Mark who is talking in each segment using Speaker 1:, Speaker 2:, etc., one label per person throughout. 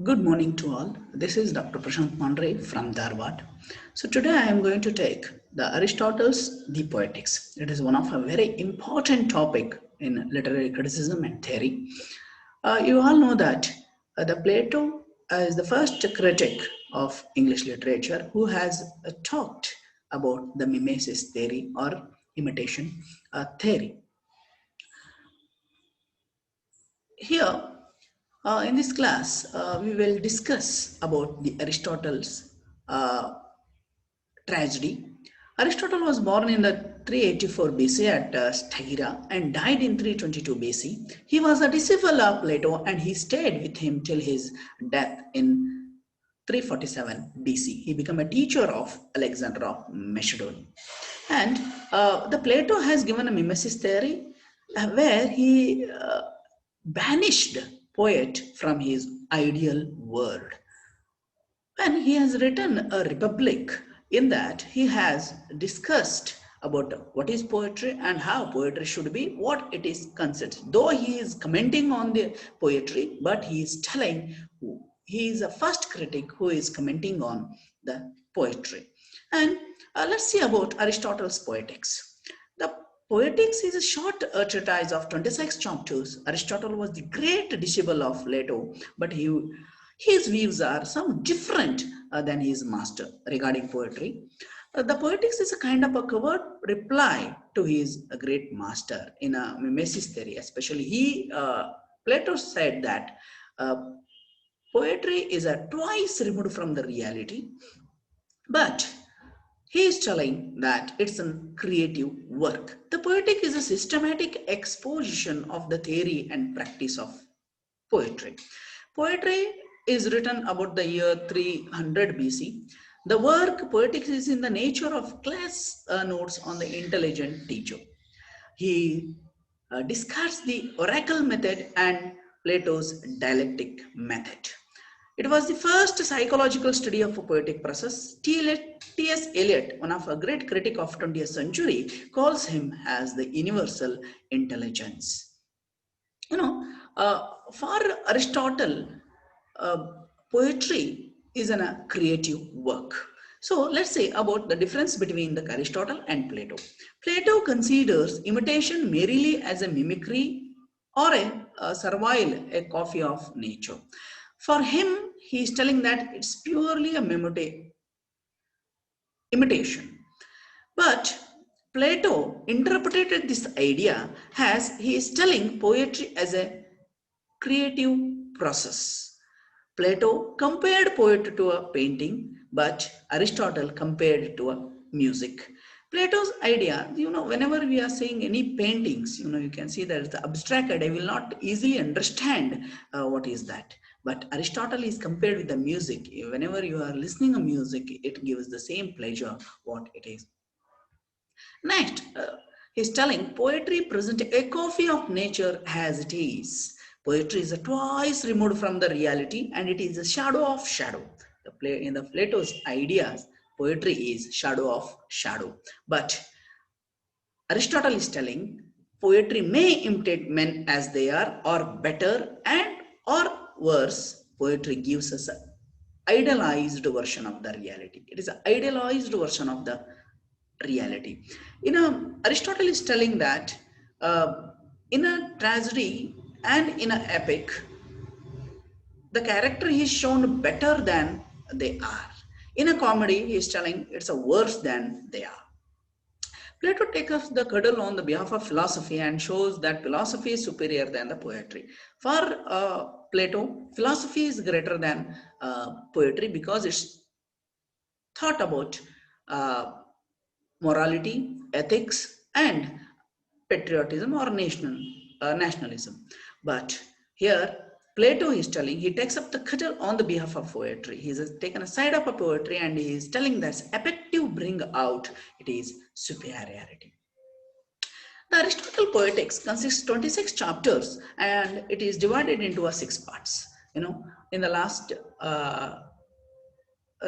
Speaker 1: Good morning to all. This is Dr. Prashant Mandre from Dharwad. So today I am going to take the Aristotle's The Poetics. It is one of a very important topic in literary criticism and theory. You all know that the Plato is the first critic of English literature who has talked about the mimesis theory or imitation theory. Here, in this class, we will discuss about the Aristotle's uh, tragedy. Aristotle was born in the 384 BC at Stagira and died in 322 BC. He was a disciple of Plato and he stayed with him till his death in 347 BC. He became a teacher of Alexander of Macedon. And the Plato has given a mimesis theory where he banished poet from his ideal world. And he has written a republic in that he has discussed about what is poetry and how poetry should be, what it is considered. Though he is commenting on the poetry, but he is telling he is a first critic who is commenting on the poetry. And let's see about Aristotle's poetics. The Poetics is a short treatise of 26 chapters. Aristotle was the great disciple of Plato, but his views are some different than his master regarding poetry. The Poetics is a kind of a covert reply to his great master in a mimesis theory. Especially, Plato said that uh, poetry is a twice removed from the reality, but he is telling that it's a creative work. The Poetic is a systematic exposition of the theory and practice of poetry. Poetry is written about the year 300 BC. The work Poetics is in the nature of class notes on the intelligent teacher. He discards the oracle method and Plato's dialectic method. It was the first psychological study of a poetic process. T.S. Eliot, one of a great critic of 20th century, calls him as the universal intelligence. You know, for Aristotle, uh, poetry is a creative work. So let's say about the difference between the Aristotle and Plato. Plato considers imitation merely as a mimicry or a servile, a copy of nature. For him, he is telling that it's purely a imitation. But Plato interpreted this idea as he is telling poetry as a creative process. Plato compared poetry to a painting, but Aristotle compared it to a music. Plato's idea, whenever we are seeing any paintings, you can see that it's abstracted. I will not easily understand what is that. But Aristotle is compared with the music. Whenever you are listening to music, it gives the same pleasure what it is. Next, he's telling poetry presents a copy of nature as it is. Poetry is a twice removed from the reality and it is a shadow of shadow. In the Plato's ideas, poetry is shadow of shadow. But Aristotle is telling poetry may imitate men as they are or better and or worse. Poetry gives us an idealized version of the reality. It is an idealized version of the reality. Aristotle is telling that in a tragedy and in an epic, the character is shown better than they are. In a comedy, he is telling it's a worse than they are. Plato takes the cuddle on the behalf of philosophy and shows that philosophy is superior than the poetry. For Plato, philosophy is greater than poetry because it's thought about uh, morality, ethics, and patriotism or nationalism. But here, Plato is telling he takes up the cudgel on the behalf of poetry. He has taken a side of a poetry and he is telling that effective bring out it is superiority. The Aristotle Poetics consists 26 chapters and it is divided into a 6 parts. In the last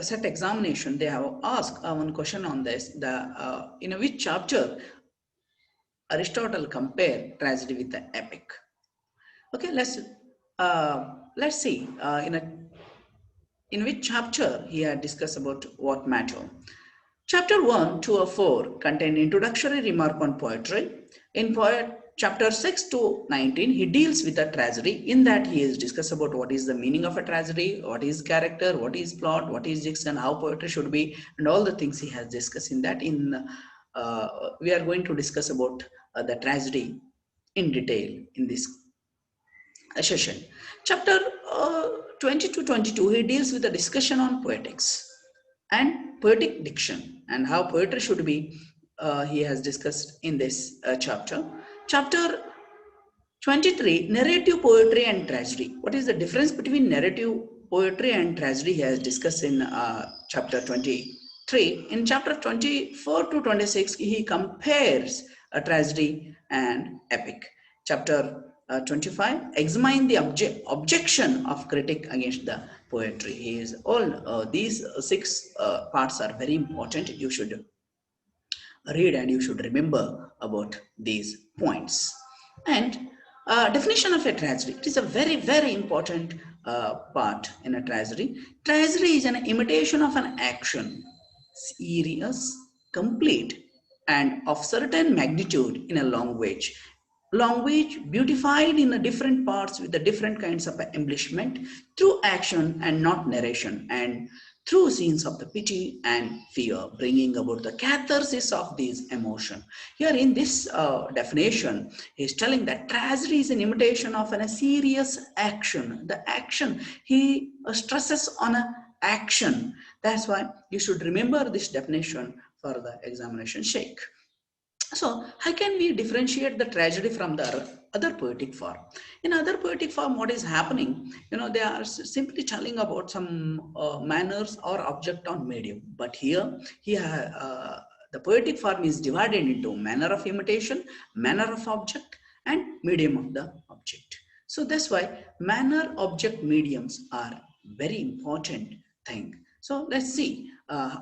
Speaker 1: set examination, they have asked one question on this: the in which chapter Aristotle compare tragedy with the epic. Okay, let's see in a in which chapter he had discussed about what matter. Chapter 1 to 4 contain introductory remark on poetry. In chapter 6 to 19, he deals with a tragedy. In that, he is discussed about what is the meaning of a tragedy, what is character, what is plot, what is diction, how poetry should be, and all the things he has discussed in that. We are going to discuss about the tragedy in detail in this session. Chapter 20 to 22, he deals with a discussion on poetics and poetic diction and how poetry should be. He has discussed in this chapter. Chapter 23, narrative poetry and tragedy. What is the difference between narrative poetry and tragedy? He has discussed in chapter 23. In chapter 24 to 26, he compares a tragedy and epic. Chapter 25, examine the objection of critic against the poetry. He is all these six parts are very important. You should read and you should remember about these points. And definition of a tragedy. It is a very, very important part in a tragedy. Tragedy is an imitation of an action, serious, complete, and of certain magnitude in a language. Language beautified in the different parts with the different kinds of embellishment through action and not narration, and through scenes of the pity and fear, bringing about the catharsis of these emotion. Here in this definition, he is telling that tragedy is an imitation of a serious action. The action, he stresses on a action. That's why you should remember this definition for the examination sake. So how can we differentiate the tragedy from the other poetic form? In other poetic form, what is happening? They are simply telling about some manners or object on medium. But here, the poetic form is divided into manner of imitation, manner of object, and medium of the object. So that's why manner, object, mediums are very important thing. So let's see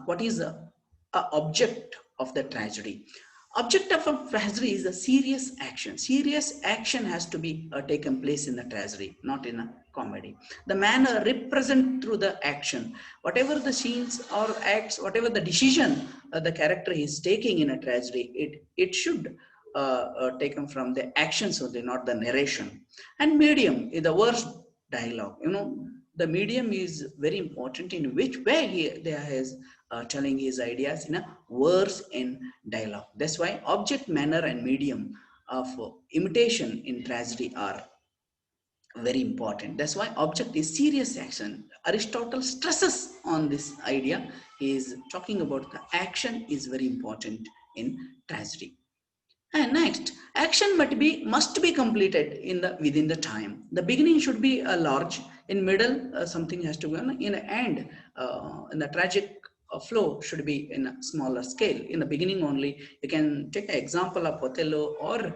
Speaker 1: what is the object of the tragedy. Object of a tragedy is a serious action. Serious action has to be taken place in the tragedy, not in a comedy. The manner represent through the action. Whatever the scenes or acts, whatever the decision the character is taking in a tragedy, it should taken from the actions only, not the narration. And medium is the verse dialogue. The medium is very important in which way there is telling his ideas in a verse in dialogue. That's why object, manner, and medium of imitation in tragedy are very important. That's why object is serious action. Aristotle stresses on this idea. He is talking about the action is very important in tragedy. And next, action must be completed within the time. The beginning should be large. In middle, something has to go on. In the end, in the tragic flow should be in a smaller scale. In the beginning only, you can take an example of Othello or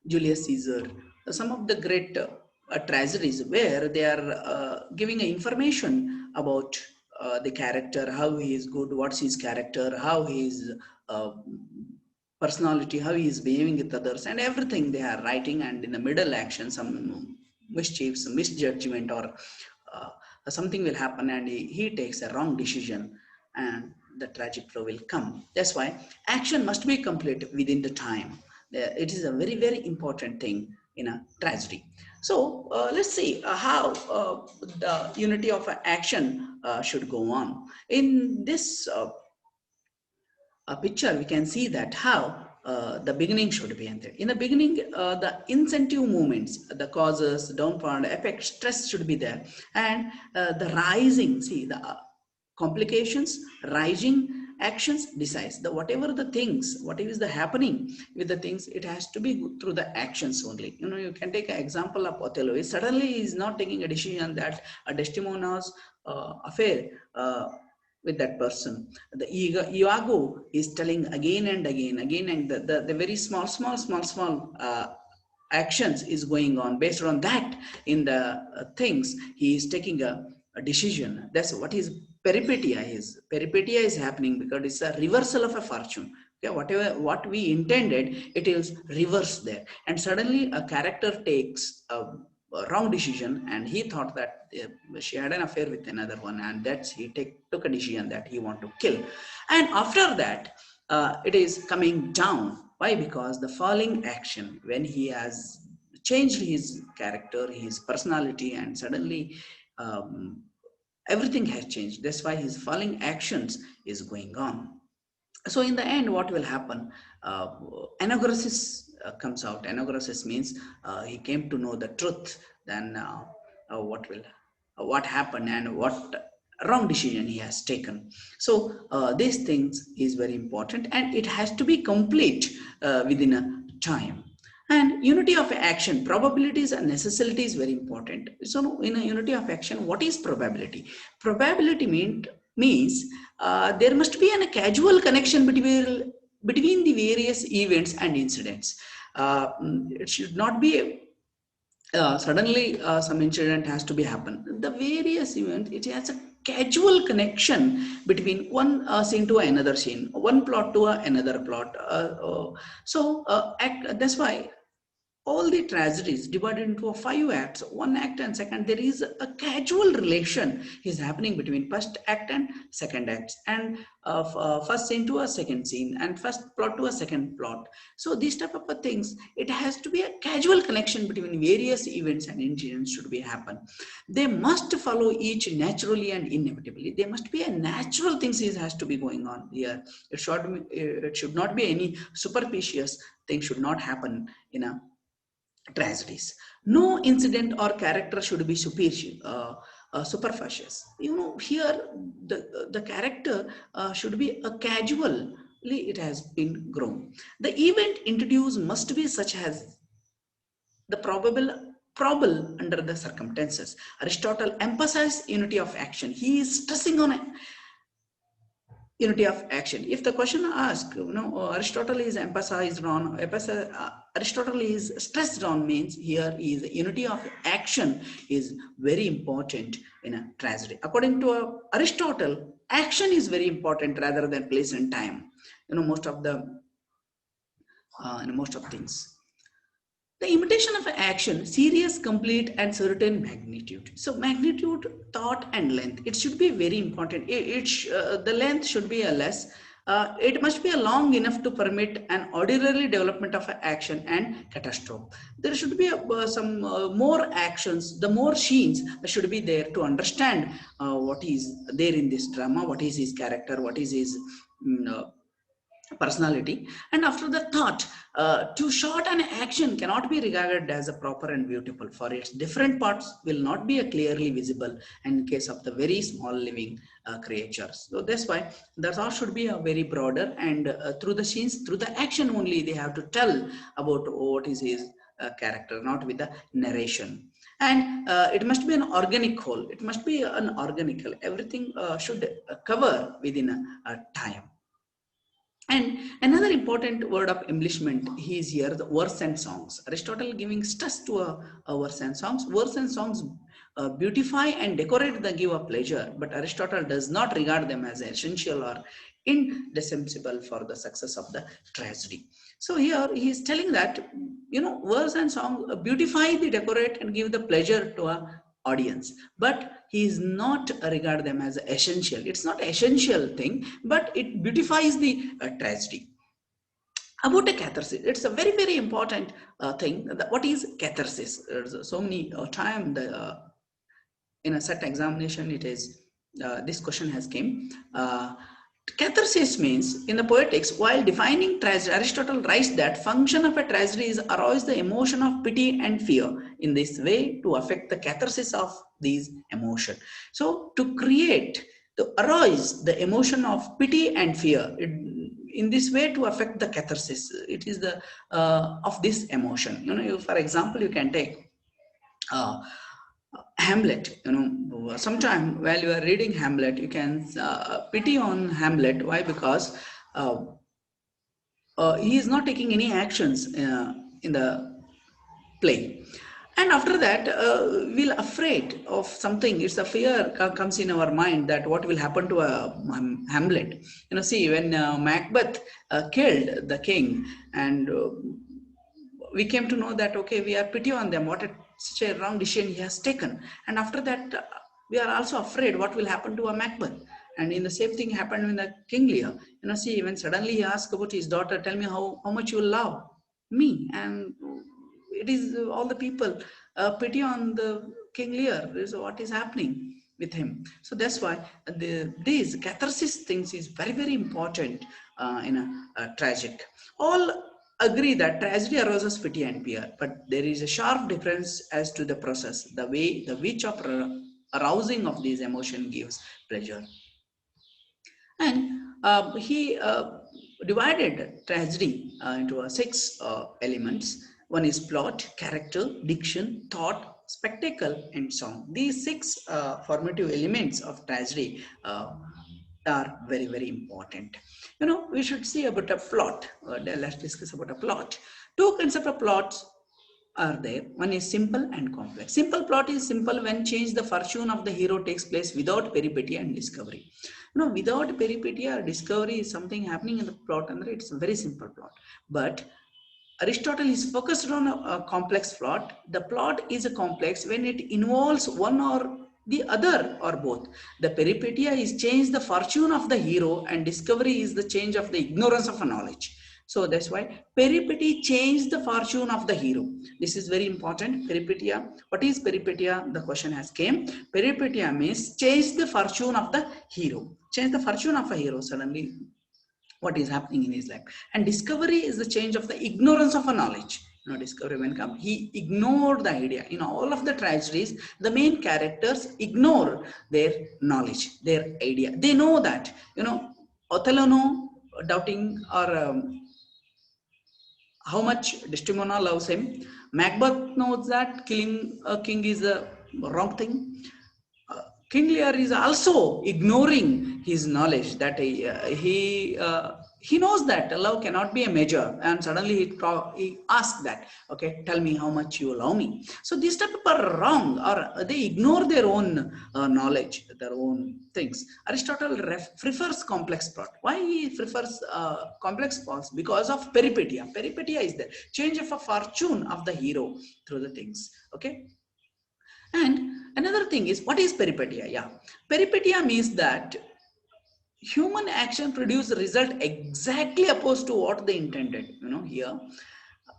Speaker 1: Julius Caesar. Some of the great tragedies where they are giving information about the character, how he is good, what's his character, how he is personality, how he is behaving with others, and everything they are writing. And in the middle action, some mischief, some misjudgment, or something will happen, and he takes a wrong decision, and the tragic flow will come. That's why action must be complete within the time. It is a very, very important thing in a tragedy. So let's see how the unity of action should go on. In this picture, we can see that how the beginning should be. In the beginning, the incentive movements, the causes, downward effect, stress should be there. And the rising, see the complications, rising actions decides the whatever the things, whatever is the happening with the things, it has to be through the actions only. You can take an example of Othello. Suddenly he is not taking a decision that a Desdemona's affair with that person. The Iago is telling again and again, and the very small actions is going on. Based on that, in the things, he is taking a decision. That's what his peripetia is. Peripetia is happening because it's a reversal of a fortune. Okay, what we intended, it is reversed there. And suddenly a character takes wrong decision, and he thought that she had an affair with another one, and that's took a decision that he want to kill. And after that, it is coming down. Why? Because the falling action, when he has changed his character, his personality, and suddenly um, everything has changed. That's why his falling actions is going on. So in the end, what will happen? uh, Anagrosis comes out. Anagrosis means he came to know the truth. Then what happened and what wrong decision he has taken. So these things is very important, and it has to be complete within a time. And unity of action, probabilities and necessity is very important. So in a unity of action, what is probability? Probability means there must be a casual connection between the various events and incidents. It should not be suddenly some incident has to be happen. The various events, it has a casual connection between one scene to another scene, one plot to another plot. That's why all the tragedies divided into 5 acts. One act and second, there is a casual relation is happening between first act and second act, and first scene to a second scene, and first plot to a second plot. So these type of things, it has to be a casual connection between various events and incidents should be happen. They must follow each naturally and inevitably. There must be a natural things is has to be going on here. It should not be any superstitious thing should not happen in a tragedies. No incident or character should be superficial. Here the character should be a casually it has been grown. The event introduced must be such as the probable under the circumstances. Aristotle emphasized unity of action. He is stressing on unity of action. If the question asked, Aristotle is emphasized on, Aristotle is stressed on means here is unity of action is very important in a tragedy. According to Aristotle, action is very important rather than place and time. Most of things. The imitation of action, serious, complete, and certain magnitude. So magnitude, thought, and length. It should be very important. The length should be a less. It must be a long enough to permit an orderly development of action and catastrophe. There should be some more actions, the more scenes should be there to understand what is there in this drama, what is his character, what is his personality. And after the thought, too short an action cannot be regarded as a proper and beautiful, for its different parts will not be clearly visible in case of the very small living creatures. So that's why the thought should be a very broader, and through the scenes, through the action only, they have to tell about what is his character, not with the narration. And it must be an organic whole. It must be an organical. Everything should cover within a time. And another important word of embellishment is here the verse and songs. Aristotle giving stress to a verse and songs. Verse and songs beautify and decorate the give of pleasure, but Aristotle does not regard them as essential or indispensable for the success of the tragedy. So here he is telling that, verse and song beautify the decorate and give the pleasure to a audience, but he is not regard them as essential. It's not essential thing, but it beautifies the tragedy. About a catharsis, it's a very, very important thing. What is catharsis? There's so many time in a set examination, it is this question has came. Catharsis means in the poetics, while defining tragedy, Aristotle writes that function of a tragedy is arouse the emotion of pity and fear in this way to affect the catharsis of these emotion. So to arouse the emotion of pity and fear, in this way to affect the catharsis, it is the of this emotion. For example, you can take Hamlet. Sometime while you are reading Hamlet, you can pity on Hamlet. Why? Because he is not taking any actions in the play. And after that, we'll afraid of something. It's a fear comes in our mind that what will happen to Hamlet. See, when Macbeth killed the king, and we came to know that, okay, we are pity on them. What a such a wrong decision he has taken. And after that, we are also afraid what will happen to a Macbeth. And in the same thing happened with the King Lear. See, when suddenly he asked about his daughter, tell me how much you love me. And it is all the people pity on the King Lear. Is what is happening with him. So that's why these catharsis things is very, very important in a tragic. All agree that tragedy arouses pity and fear, but there is a sharp difference as to the process, the way the which of arousing of these emotion gives pleasure. And he divided tragedy into six elements. One is plot, character, diction, thought, spectacle, and song. These six formative elements of tragedy are very, very important. We should see about a plot. Let's discuss about a plot. Two concepts of plots are there. One is simple and complex. Simple plot is simple when change the fortune of the hero takes place without peripety and discovery. Without peripety or discovery is something happening in the plot, and it's a very simple plot. But Aristotle is focused on a complex plot. The plot is a complex when it involves one or the other or both. The peripetia is change the fortune of the hero, and discovery is the change of the ignorance of a knowledge. So that's why peripety change the fortune of the hero. This is very important. Peripetia. What is peripetia? The question has came. Peripetia means change the fortune of the hero. Change the fortune of a hero suddenly. What is happening in his life. And discovery is the change of the ignorance of a knowledge. Discovery when come, he ignored the idea. In all of the tragedies, the main characters ignore their knowledge, their idea. They know that, Othello know, doubting or how much Desdemona loves him. Macbeth knows that killing a king is a wrong thing. King Lear is also ignoring his knowledge that he knows that love cannot be a measure, and suddenly he asks that, okay, tell me how much you love me. So these type of are wrong, or they ignore their own knowledge, their own things. Aristotle prefers complex plot. Why he prefers complex plots? Because of peripetia. Peripetia is the change of a fortune of the hero through the things. Okay. And another thing is, what is peripetia? Yeah, peripetia means that human action produce a result exactly opposed to what they intended. Here,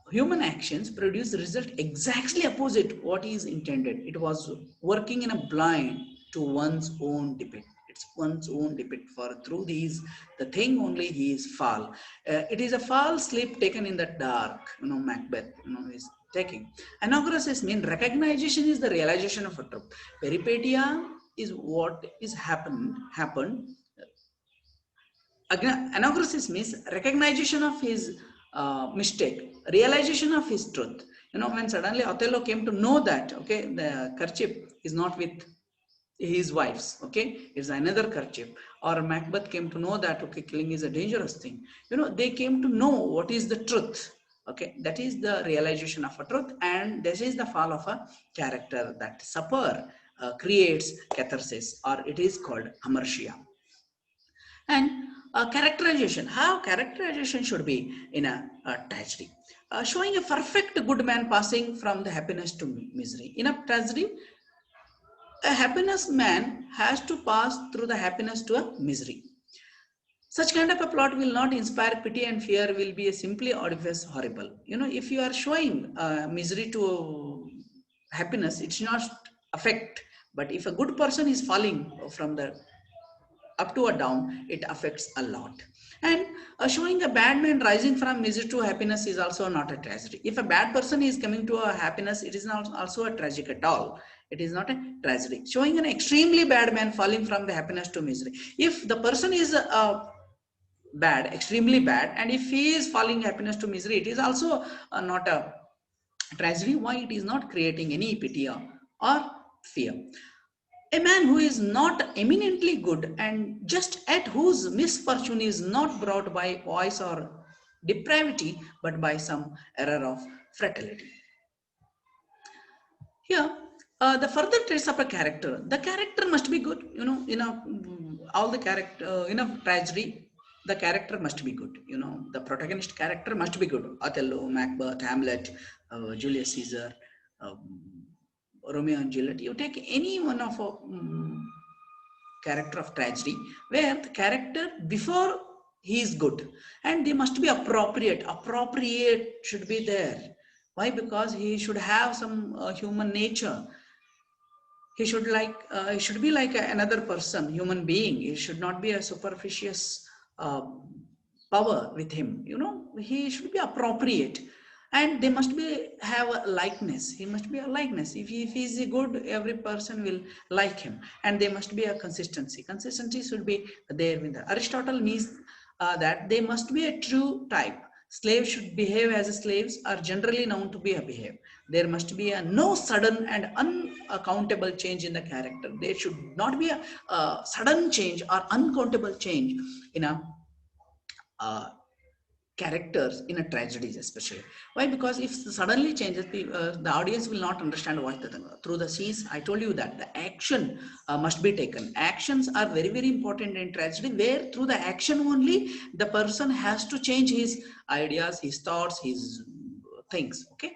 Speaker 1: human actions produce result exactly opposite what is intended. It was working in a blind to one's own defect. It's one's own defect. For through these, the thing only he is fall. It is a false sleep taken in the dark. Macbeth, is taking. Anagoras mean recognition is the realization of a truth. Peripetia is what is happened. Anagoras means recognition of his mistake, realization of his truth. When suddenly Othello came to know that, okay, the kerchief is not with his wife's, okay, it's another kerchief. Or Macbeth came to know that, okay, killing is a dangerous thing. They came to know what is the truth. Okay, that is the realization of a truth, and this is the fall of a character. That supper creates catharsis, or it is called amartia. And characterization, how characterization should be in a tragedy. Showing a perfect good man passing from the happiness to misery. In a tragedy, a happiness man has to pass through the happiness to a misery. Such kind of a plot will not inspire pity, and fear will be a simply obvious horrible. If you are showing misery to happiness, it's not affect. But if a good person is falling from the up to or down, it affects a lot. And showing a bad man rising from misery to happiness is also not a tragedy. If a bad person is coming to a happiness, it is not also a tragic at all. It is not a tragedy. Showing an extremely bad man falling from the happiness to misery. If the person is bad, extremely bad, and if he is falling happiness to misery, it is also not a tragedy. Why? It is not creating any pity or fear. A man who is not eminently good, and just at whose misfortune is not brought by vice or depravity, but by some error of fatality. Here, the further traits of a character. The character must be good. All the character in a tragedy, the character must be good. The protagonist character must be good. Othello, Macbeth, Hamlet, Julius Caesar. Romeo and Juliet, you take any one of a character of tragedy where the character before he is good, and they must be appropriate should be there. Why? Because he should have some human nature. He should be like another person, human being. He should not be a superficious uh, power with him, he should be appropriate. And they must be have a likeness. He must be a likeness. If he is good, every person will like him. And there must be a consistency should be there with the Aristotle means that they must be a true type. Slaves should behave as slaves are generally known to be a behave. There must be a no sudden and unaccountable change in the character. There should not be a sudden change or uncountable change in a uh, characters in a tragedies, especially. Why? Because if suddenly changes, the audience will not understand what the thing. Through the scenes, I told you that the action must be taken. Actions are very, very important in tragedy, where through the action only the person has to change his ideas, his thoughts, his things. Okay.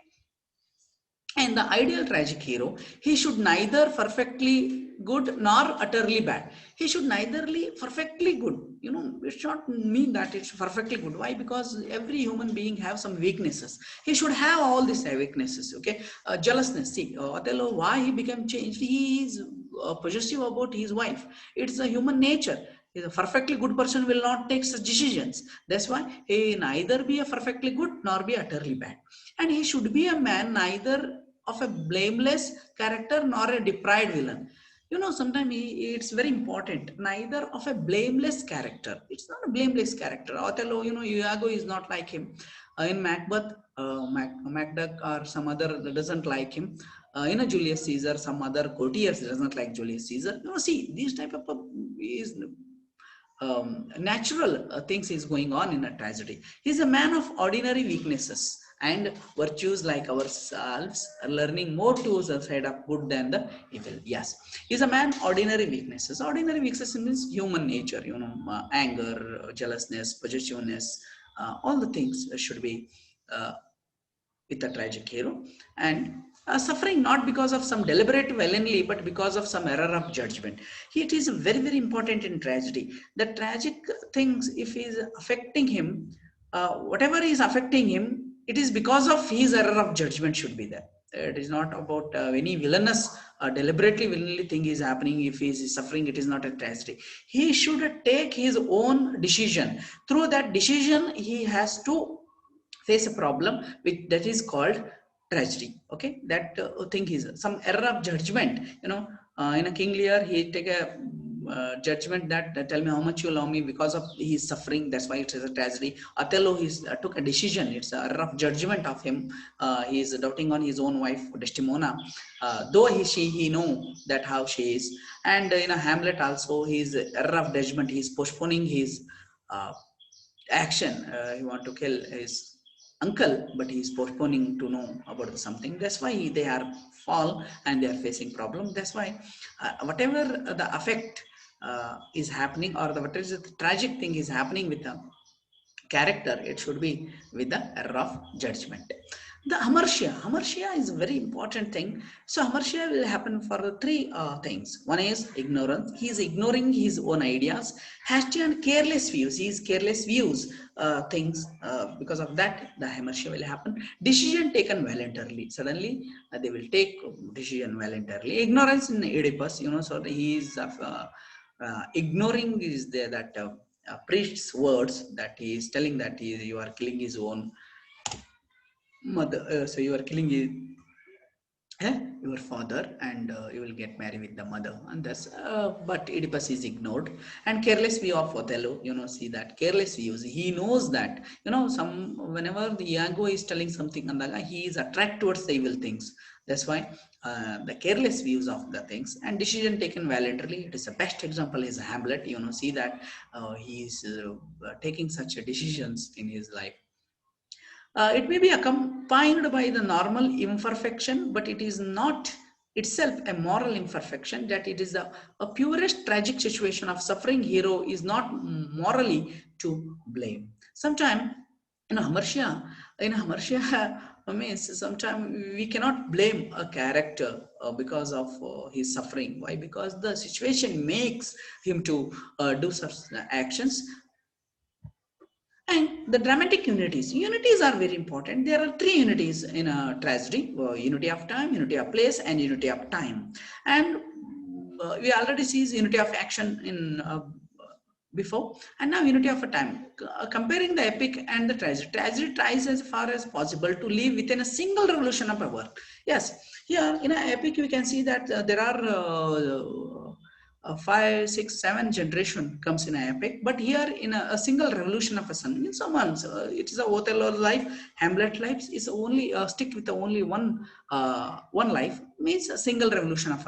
Speaker 1: And the ideal tragic hero, he should neither perfectly good nor utterly bad. He should neither be perfectly good. It should not mean that it's perfectly good. Why? Because every human being have some weaknesses. He should have all these weaknesses. Okay, jealousness. See, Othello, why he became changed? He is possessive about his wife. It's a human nature. A perfectly good person will not take such decisions. That's why he neither be a perfectly good nor be utterly bad. And he should be a man neither of a blameless character nor a deprived villain. Sometimes it's very important. Neither of a blameless character. It's not a blameless character. Othello, Iago is not like him. In Macbeth, Macduff or some other doesn't like him. In a Julius Caesar, some other courtiers doesn't like Julius Caesar. See, these type of is natural things is going on in a tragedy. He's a man of ordinary weaknesses and virtues like ourselves, learning more to the side of good than the evil. Yes, he's a man ordinary weaknesses. Ordinary weaknesses means human nature. Anger, jealousness, possessiveness, all the things should be uh, with a tragic hero. And suffering not because of some deliberate villainy but because of some error of judgment. It is very, very important in tragedy. The tragic things, if is affecting him, whatever is affecting him, it is because of his error of judgment should be there. It is not about any villainous, deliberately villainy thing is happening. If he is suffering, it is not a tragedy. He should take his own decision. Through that decision, he has to face a problem which that is called tragedy. Okay, that thing is some error of judgment. In a King Lear, he take a judgment that tell me how much you love me because of his suffering, that's why it is a tragedy. Othello, he took a decision, it's a error of judgment of him. He is doubting on his own wife Desdemona, though he know that how she is. And in a Hamlet also, his error of judgment, he is postponing his uh, action. He want to kill his uncle, but he is postponing to know about something. That's why they are fall and they are facing problem. That's why whatever the effect is happening, or what is the tragic thing is happening with them character, it should be with the error of judgment. The hamartia is a very important thing. So hamartia will happen for the three things. One is ignorance. He is ignoring his own ideas. Hasty and careless views. He is careless views things. Because of that, the hamartia will happen. Decision taken voluntarily. Suddenly they will take decision voluntarily. Ignorance in Oedipus, so he is ignoring is there that priest's words, that he is telling that you are killing his own mother. So you are killing your father, and you will get married with the mother, and that's but Oedipus is ignored. And careless view of Othello, see that careless views, he knows that some whenever the Iago is telling something, and he is attracted towards the evil things. That's why the careless views of the things. And decision taken voluntarily, it is the best example is Hamlet. See that he is taking such decisions in his life. It may be accompanied by the normal imperfection, but it is not itself a moral imperfection. That it is a purest tragic situation of suffering hero is not morally to blame. Sometimes in Hamartia, means sometimes we cannot blame a character because of his suffering. Why? Because the situation makes him to do such actions. And the dramatic unities. Unities are very important. There are three unities in a tragedy: unity of time, unity of place, and unity of time. And we already see unity of action in before, and now unity of a time. Comparing the epic and the tragedy. Tragedy tries as far as possible to live within a single revolution of a work. Yes, here in an epic we can see that there are five, six, seven generation comes in an epic, but here in a single revolution of a sun. In someone's, it is a Othello life, Hamlet life is only stick with the only one life, means a single revolution of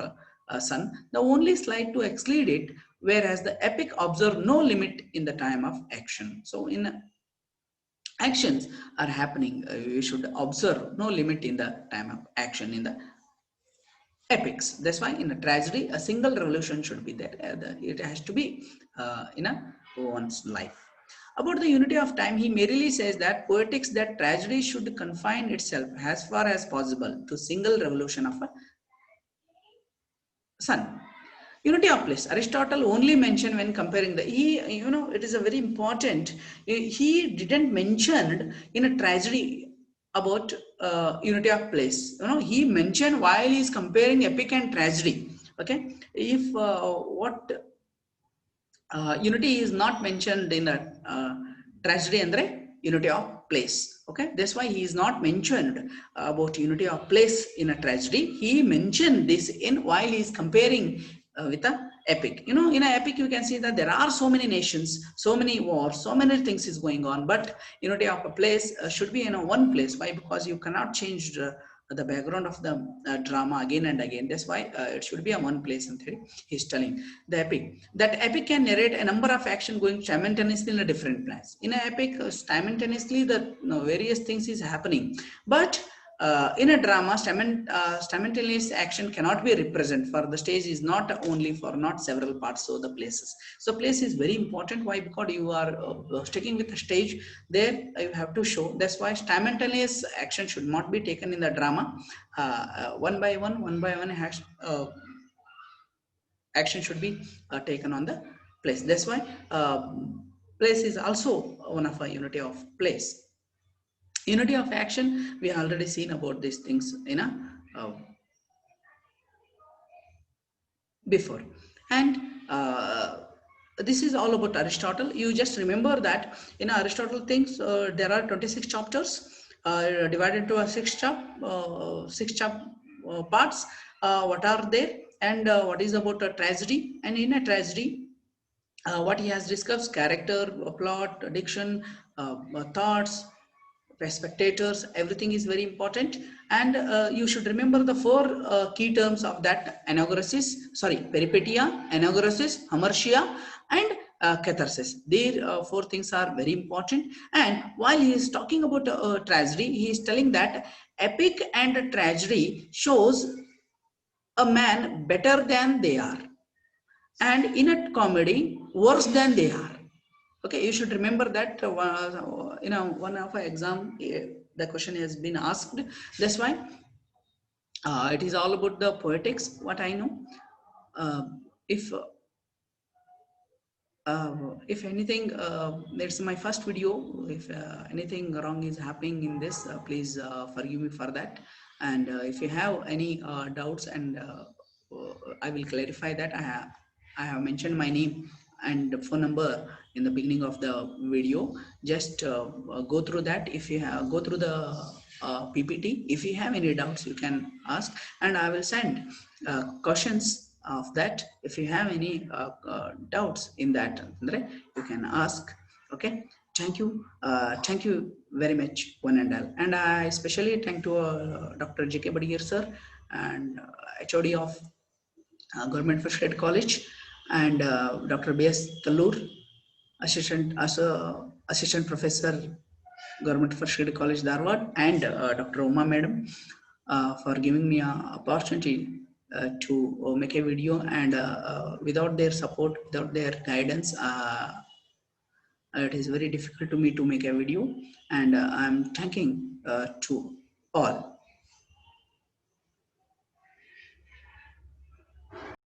Speaker 1: a sun. The only slide to exceed it, whereas the epic observe no limit in the time of action. So in actions are happening, we should observe no limit in the time of action in the epics. That's why in a tragedy, a single revolution should be there. It has to be in a one's life. About the unity of time, he merely says that poetics that tragedy should confine itself as far as possible to single revolution of a sun. Unity of place. Aristotle only mentioned when comparing it is a very important. He didn't mention in a tragedy about unity of place. He mentioned while he's comparing epic and tragedy. Okay, if what unity is not mentioned in the tragedy andre unity of place. Okay, that's why he is not mentioned about unity of place in a tragedy. He mentioned this in while he is comparing with a epic. In an epic you can see that there are so many nations, so many wars, so many things is going on, but unity of a place should be in a one place. Why? Because you cannot change the background of the drama again and again. That's why it should be a one place. And he's telling the epic that epic can narrate a number of action going simultaneously in a different place. In an epic, simultaneously the various things is happening, but in a drama, simultaneous action cannot be represented. For the stage is not only for not several parts, so the places. So place is very important. Why? Because you are sticking with the stage. There you have to show. That's why simultaneous action should not be taken in the drama. One by one has, action should be taken on the place. That's why place is also one of a unity of place. Unity of action, we have already seen about these things in a before. And this is all about Aristotle. You just remember that in Aristotle things there are 26 chapters divided into six parts. What are there, and what is about a tragedy? And in a tragedy, what he has discussed: character, plot, diction, thoughts, spectators, everything is very important. And you should remember the four key terms of that: peripetia, anagorasis, hamartia, and catharsis. These four things are very important. And while he is talking about tragedy, he is telling that epic and tragedy shows a man better than they are, and in a comedy worse than they are. Okay, you should remember that one of our exam the question has been asked. That's why it is all about the poetics. What I know, uh, if if anything, it's my first video. If anything wrong is happening in this, please forgive me for that. And if you have any doubts, and I will clarify that. I have mentioned my name and phone number in the beginning of the video. Just go through that. If you have go through the PPT, if you have any doubts, you can ask, and I will send questions of that. If you have any doubts in that, Andre, you can ask. Okay, thank you very much, one and all. And I especially thank to Dr. J.K. Badigir sir, and HOD of Government First Grade College, and Dr. B.S. Talur, assistant professor, Government First Grade College, Dharwad, and Dr. Uma Madam for giving me an opportunity to make a video. And without their support, without their guidance, it is very difficult to me to make a video. And I'm thanking to all.